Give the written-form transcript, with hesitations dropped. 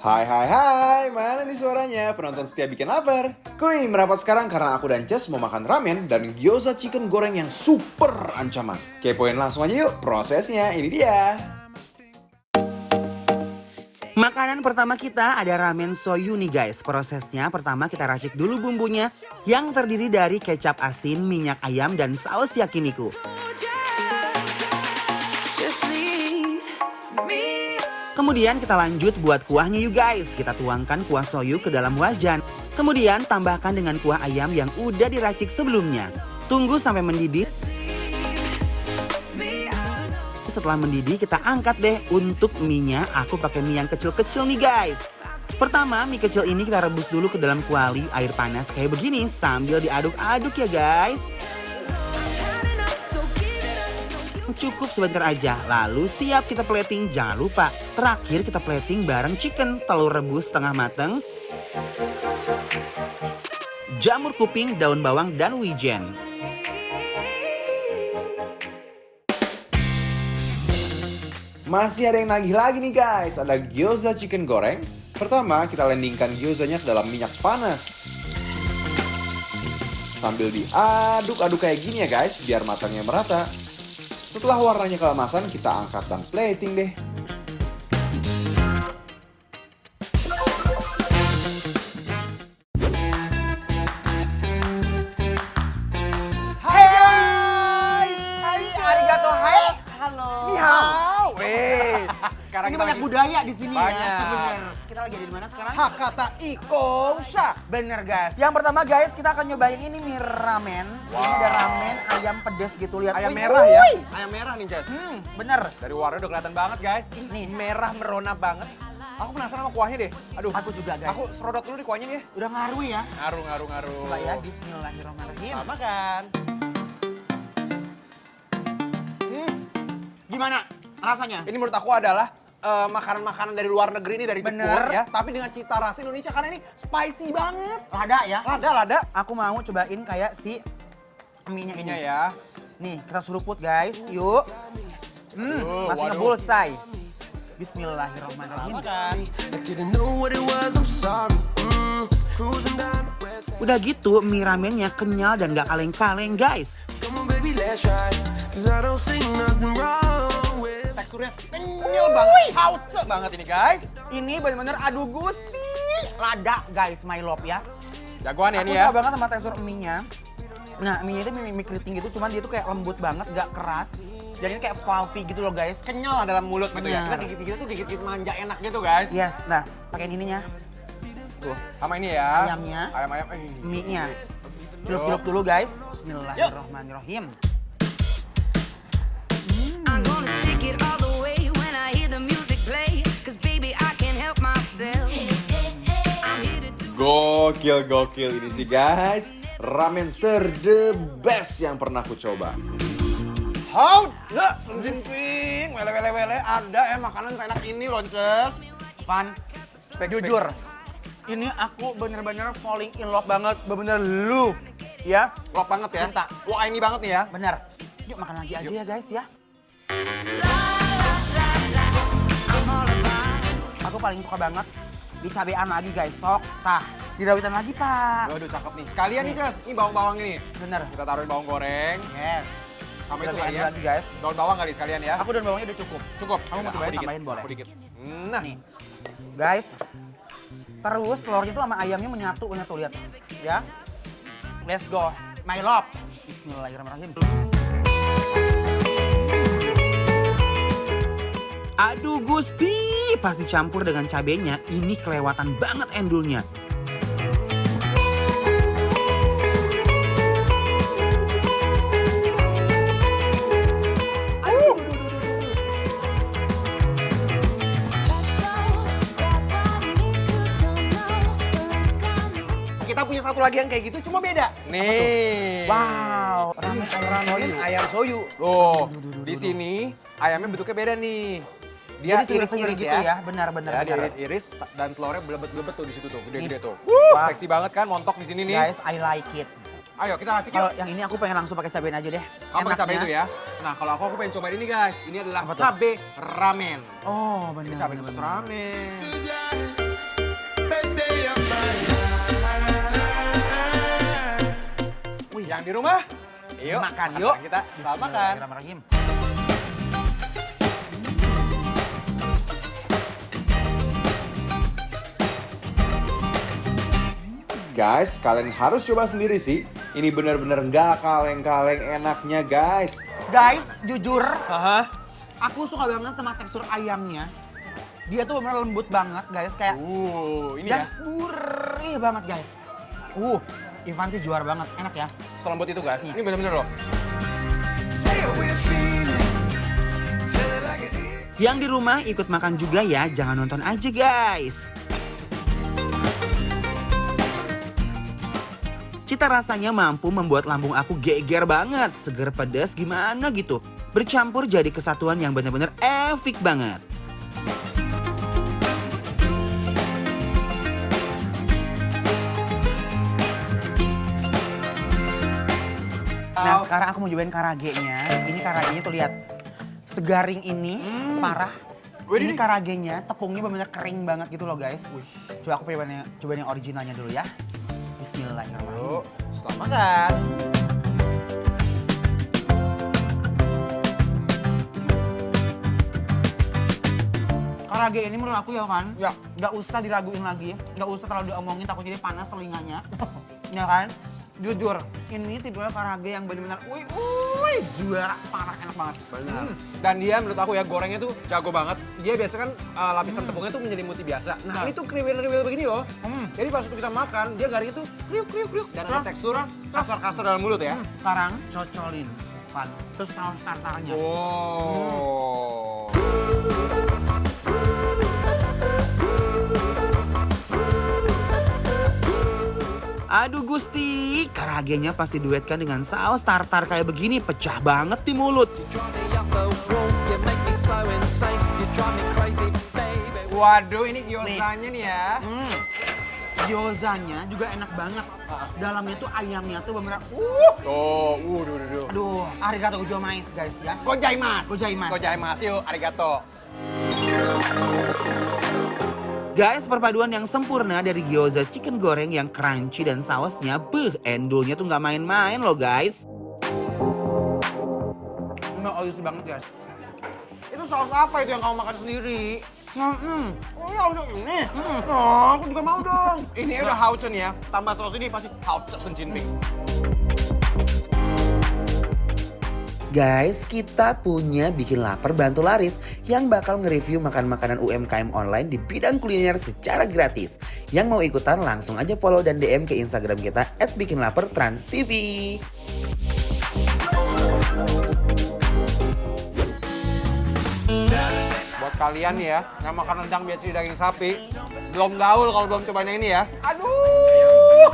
Hai, mana nih suaranya? Penonton setia bikin lapar. Kuy, merapat sekarang karena aku dan Ces mau makan ramen dan gyoza chicken goreng yang super ancaman. Kepoin langsung aja yuk prosesnya, ini dia. Makanan pertama kita ada ramen soyu nih guys. Prosesnya pertama kita racik dulu bumbunya yang terdiri dari kecap asin, minyak ayam, dan saus yakiniku. Kemudian kita lanjut buat kuahnya yuk guys. Kita tuangkan kuah soyu ke dalam wajan. Kemudian tambahkan dengan kuah ayam yang udah diracik sebelumnya. Tunggu sampai mendidih. Setelah mendidih kita angkat deh. Untuk mie-nya aku pakai mie yang kecil-kecil nih guys. Pertama mie kecil ini kita rebus dulu ke dalam kuali air panas kayak begini sambil diaduk-aduk ya guys. Cukup sebentar aja, lalu siap kita plating. Jangan lupa, terakhir kita plating bareng chicken, telur rebus setengah mateng, jamur kuping, daun bawang, dan wijen. Masih ada yang nagih lagi nih guys, ada gyoza chicken goreng. Pertama, kita landingkan gyozanya ke dalam minyak panas. Sambil diaduk-aduk kayak gini ya guys, biar matangnya merata. Setelah warnanya keemasan, kita angkat dan plating deh. Hai guys! Hai, arigato, hai! Halo! Ni hao! Weh, sekarang Ini kita banyak lagi budaya di sini ya. Banyak. Bener. Kita lagi ada di mana sekarang? Hakata Ikosha. Bener guys. Yang pertama guys, kita akan nyobain ini mie ramen. Ini ada ramen ayam pedas gitu, lihat. Ayam Wih, merah ya. wih. Ayam merah nih, Jess. Bener. Dari warna udah kelihatan banget, guys. Nih. Merah merona banget. Aku penasaran sama kuahnya deh. Aduh. Aku juga guys. Aku serodot dulu di kuahnya nih ya. Udah ngaruh ya. Ngaruh. Coba ya, bismillahirrahmanirrahim. Selamat makan. Gimana rasanya? Ini menurut aku adalah makanan-makanan dari luar negeri ini dari Jepang Bener. ya. Tapi dengan cita rasa Indonesia karena ini spicy banget. Lada ya. Lada. Aku mau cobain kayak si mie-nya ini. Ininya ya. Nih, kita suruput guys. Yuk. Masih waduh. ngebulsai. Bismillahirrahmanirrahim. Makan. Udah gitu, mie ramennya kenyal dan gak kaleng-kaleng guys. Teksturnya kenyal banget, hauce banget ini guys. Ini bener-bener adu gusti. Lada guys, my love ya. Jagoan ya Aku ini ya. suka banget sama tekstur mie-nya. Nah, mie-nya itu mie keriting gitu, cuman dia tuh kayak lembut banget, gak keras. Jadi ini kayak pulpy gitu loh guys. Kenyal lah dalam mulut gitu ya. Kita Bener. gigit-gigit tuh gigit manja enak gitu guys. Yes, nah pakai ininya. Tuh, Sama ini ya. Ayamnya. Ayam. mie-nya. Celup-celup dulu guys. Bismillahirrahmanirrahim. I'm gonna take it all the way when I hear the music play. 'Cause baby, I can't help myself. I'm here to do Gokil ini sih guys. Ramen the best yang pernah aku coba. Hauce, Jinping, wele. Ada makanan seenak ini lonces. Pan, jujur, ini aku bener-bener falling in love banget. Bener-bener lu, ya. Lok banget ya. Cinta. Wah ini banget nih ya. Bener. Yuk makan lagi aja ya guys ya. Aku paling suka banget dicabean lagi guys. Sok, tah. Dirawitan lagi pak. Waduh cakep nih. Sekalian nih Ces, ini bawang-bawang ini. Bener. Kita taruhin bawang goreng. Yes. Sama itu Cabean kali ya. lagi guys. Daun bawang kali sekalian ya. Aku dan bawangnya udah cukup. Cukup. Kamu mau Aku cobain, dikit, tambahin boleh. Aku dikit. Nah, Nih, guys. Terus telurnya tuh sama ayamnya menyatu lihat. Ya. Let's go. My love. Bismillahirrahmanirrahim. Aduh Gusti, pas dicampur dengan cabenya, ini kelewatan banget endulnya. kita punya satu lagi yang kayak gitu cuma beda. Nih. Wow, Ini ramen ayam soyu. Loh, di sini ayamnya bentuknya beda nih. Dia Jadi iris-iris gitu ya. ya, benar. Ya, dia iris-iris dan telurnya belebet-belebet tuh di situ tuh, gede-gede Nih. tuh. Wah. Seksi banget kan, montok di sini nih. Guys, I like it. Ayo kita racik Kalau yuk. yang ini aku pengen langsung pakai cabein aja deh. Kamu pakai cabai Enaknya. itu ya. Nah kalau aku pengen cobain ini guys. Ini adalah Apa tuh? cabai ramen. Oh benar. Ini cabai khusus ramen. Wih, Yang di rumah, yuk makan yuk. Kita selamat makan. Bismillahirrahmanirrahim. Guys, kalian harus coba sendiri sih. Ini bener-bener nggak kaleng-kaleng enaknya guys. Guys, jujur, Haha. aku suka banget sama tekstur ayamnya. Dia tuh bener lembut banget guys, kayak Ini dan ya. gurih banget guys. Ivan sih juara banget, enak ya. Selembut itu guys. Ini bener-bener loh. Yang di rumah ikut makan juga ya, jangan nonton aja guys. Cita rasanya mampu membuat lambung aku geger banget, seger pedas gimana gitu. Bercampur jadi kesatuan yang benar-benar epic banget. Nah sekarang aku mau cobain karagenya. Ini karagenya tuh lihat. Segaring ini, parah. Ini karagenya, tepungnya benar-benar kering banget gitu loh guys. Coba aku cobain yang originalnya dulu ya. Bismillahirrahmanirrahim. Yuk, selamat makan. Karage ini menurut aku ya kan, Ya. nggak usah diraguin lagi, nggak usah terlalu diomongin takut jadi panas telinganya, ya kan? Jujur, ini tipenya karage yang benar-benar, wih, juara parah enak banget. Benar. Dan dia menurut aku ya gorengnya tuh jago banget. Dia biasa kan lapisan tepungnya tuh menjadi multi biasa. Nah ini tuh kriwil-kriwil begini loh. Jadi pas waktu kita makan, dia garingnya tuh kriuk-kriuk. Dan ada tekstur kasar-kasar dalam mulut ya. Sekarang cocolin, kan? Terus saus tartarnya. Oh. Aduh Gusti, karagenya pasti duetkan dengan saus tartar kayak begini, pecah banget di mulut. Waduh, ini gyozanya nih ya. Gyozanya juga enak banget. Dalamnya tuh ayamnya tuh bener-bener, Duh. aduh, arigato gozaimasu guys ya. Gozaimasu. Gozaimasu. Gozaimasu, yuk, arigato. Guys, perpaduan yang sempurna dari gyoza chicken goreng yang crunchy dan sausnya, endulnya tuh nggak main-main loh guys. Nggak oily banget guys. Itu saus apa itu yang kamu makan sendiri? Oh ya udah ini. Aku juga mau dong. Ini udah haucen ya. Tambah saus ini pasti haucen Jinping. Guys, kita punya Bikin Lapar Bantu Laris yang bakal nge-review makan-makanan UMKM online di bidang kuliner secara gratis. Yang mau ikutan langsung aja follow dan DM ke Instagram kita @bikinlaperTransTV. Buat kalian nih ya, yang makan rendang biasa di daging sapi, belum gaul kalau belum cobain yang ini ya. Aduh.